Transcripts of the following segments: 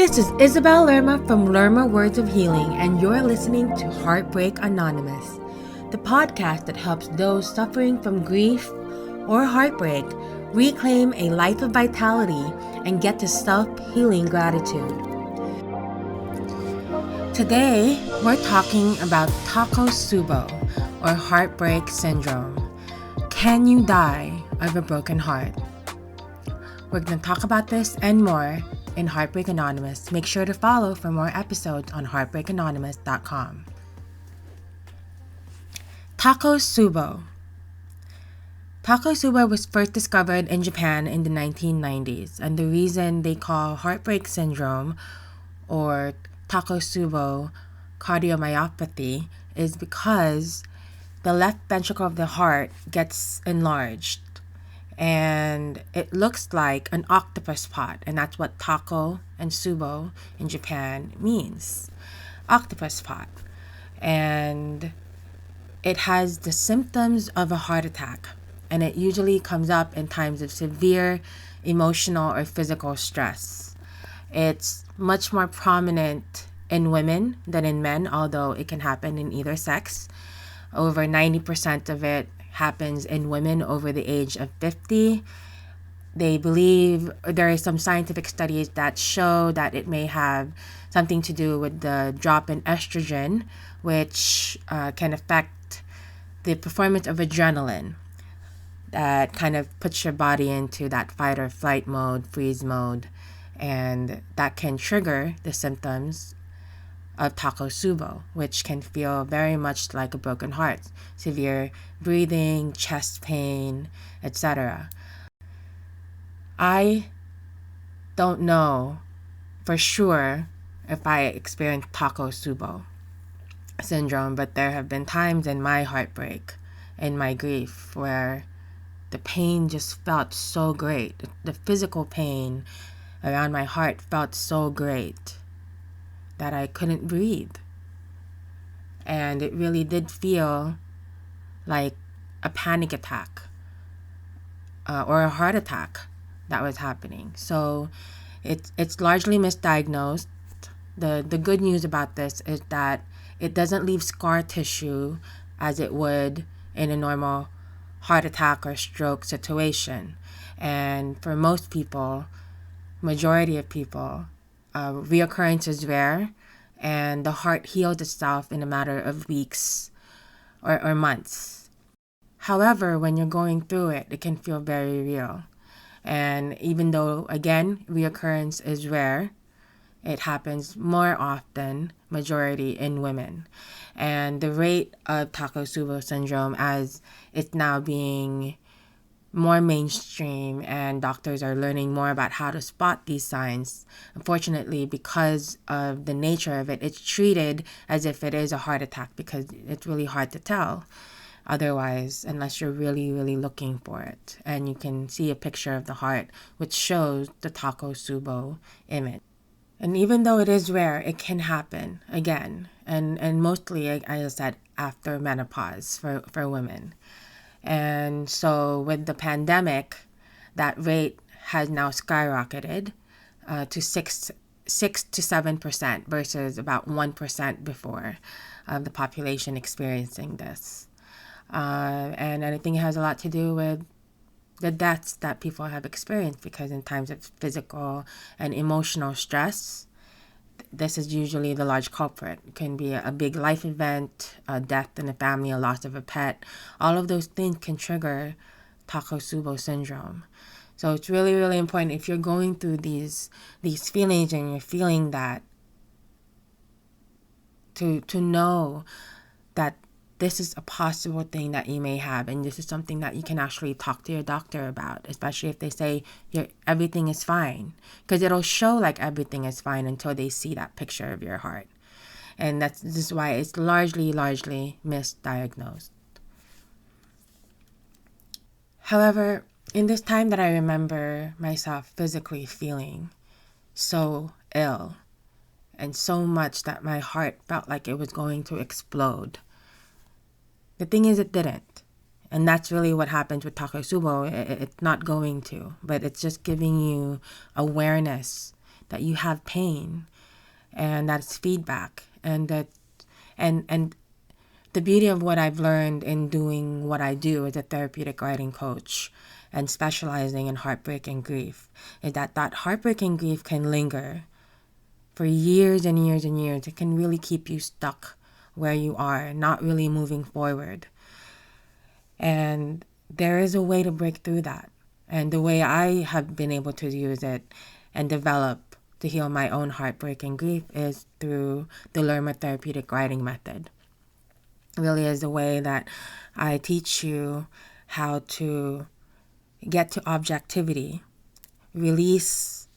This is Isabel Lerma from Lerma Words of Healing, and you're listening to Heartbreak Anonymous, the podcast that helps those suffering from grief or heartbreak reclaim a life of vitality and get to self-healing gratitude. Today, we're talking about TakoTsubo, or Heartbreak Syndrome. Can you die of a broken heart? We're going to talk about this and more in Heartbreak Anonymous. Make sure to follow for more episodes on heartbreakanonymous.com. TakoTsubo. TakoTsubo was first discovered in Japan in the 1990s, and the reason they call Heartbreak Syndrome or TakoTsubo Cardiomyopathy is because the left ventricle of the heart gets enlarged and it looks like an octopus pot, and that's what tako and tsubo in Japan means, octopus pot. And it has the symptoms of a heart attack, and it usually comes up in times of severe emotional or physical stress. It's much more prominent in women than in men, although it can happen in either sex. Over 90% of it happens in women over the age of 50. They believe there are some scientific studies that show that it may have something to do with the drop in estrogen, which can affect the performance of adrenaline. That kind of puts your body into that fight or flight mode, freeze mode, and that can trigger the symptoms of TakoTsubo, which can feel very much like a broken heart, severe breathing, chest pain, etc. I don't know for sure if I experienced TakoTsubo syndrome, but there have been times in my heartbreak, in my grief, where the pain just felt so great. The physical pain around my heart felt so great that I couldn't breathe. And it really did feel like a panic attack or a heart attack that was happening. So it's largely misdiagnosed. The good news about this is that it doesn't leave scar tissue as it would in a normal heart attack or stroke situation. And for most people, majority of people, reoccurrence is rare, and the heart heals itself in a matter of weeks or months. However, when you're going through it, it can feel very real. And even though, again, reoccurrence is rare, it happens more often, majority in women. And the rate of TakoTsubo syndrome, as it's now being more mainstream and doctors are learning more about how to spot these signs. Unfortunately, because of the nature of it, it's treated as if it is a heart attack because it's really hard to tell otherwise, unless you're really, really looking for it. And you can see a picture of the heart, which shows the TakoTsubo image. And even though it is rare, it can happen again. And mostly, as I said, after menopause for women. And so with the pandemic, that rate has now skyrocketed to 6 to 7% versus about 1% before of the population experiencing this. And I think it has a lot to do with the deaths that people have experienced, because in times of physical and emotional stress, this is usually the large culprit. It can be a big life event, a death in a family, a loss of a pet. All of those things can trigger TakoTsubo syndrome. So it's really, really important if you're going through these feelings and you're feeling that, to know that this is a possible thing that you may have, and this is something that you can actually talk to your doctor about, especially if they say everything is fine, because it'll show like everything is fine until they see that picture of your heart. And this is why it's largely misdiagnosed. However, in this time that I remember myself physically feeling so ill and so much that my heart felt like it was going to explode, the thing is, it didn't. And that's really what happens with TakoTsubo. It's not going to, but it's just giving you awareness that you have pain, and that's feedback. And the beauty of what I've learned in doing what I do as a therapeutic writing coach and specializing in heartbreak and grief is that heartbreak and grief can linger for years and years and years. It can really keep you stuck where you are, not really moving forward. And there is a way to break through that. And the way I have been able to use it and develop to heal my own heartbreak and grief is through the Lerma therapeutic writing method. It really is a way that I teach you how to get to objectivity, release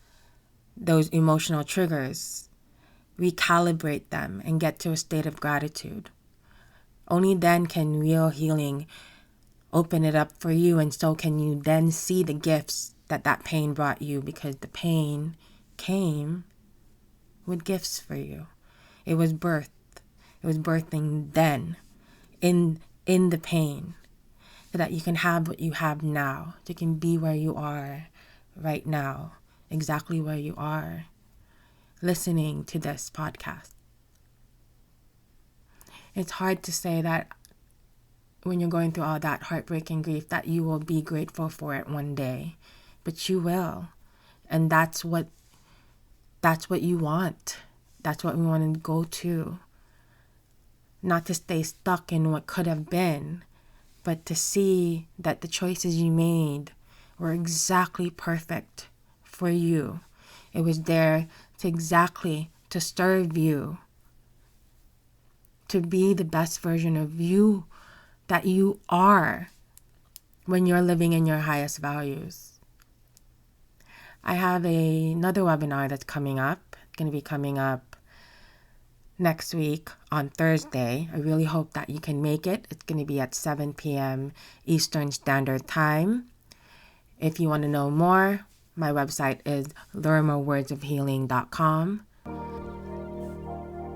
those emotional triggers, recalibrate them, and get to a state of gratitude. Only then can real healing open it up for you, and so can you then see the gifts that pain brought you, because the pain came with gifts for you. It was birthed. It was birthing then in the pain, so that you can have what you have now. You can be where you are right now, exactly where you are, listening to this podcast. It's hard to say that when you're going through all that heartbreak and grief that you will be grateful for it one day, but you will. And that's what you want. That's what we want to go to. Not to stay stuck in what could have been, but to see that the choices you made were exactly perfect for you. It was there to serve you, to be the best version of you that you are when you're living in your highest values. I have another webinar that's coming up. It's going to be coming up next week on Thursday. I really hope that you can make it. It's going to be at 7 p.m. Eastern Standard Time. If you want to know more, my website is lermawordsofhealing.com.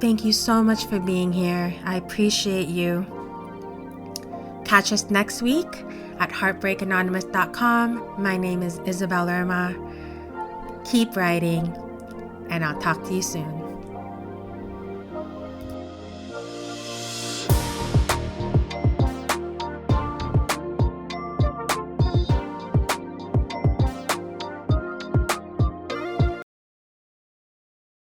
Thank you so much for being here. I appreciate you. Catch us next week at heartbreakanonymous.com. My name is Isabel Lerma. Keep writing, and I'll talk to you soon.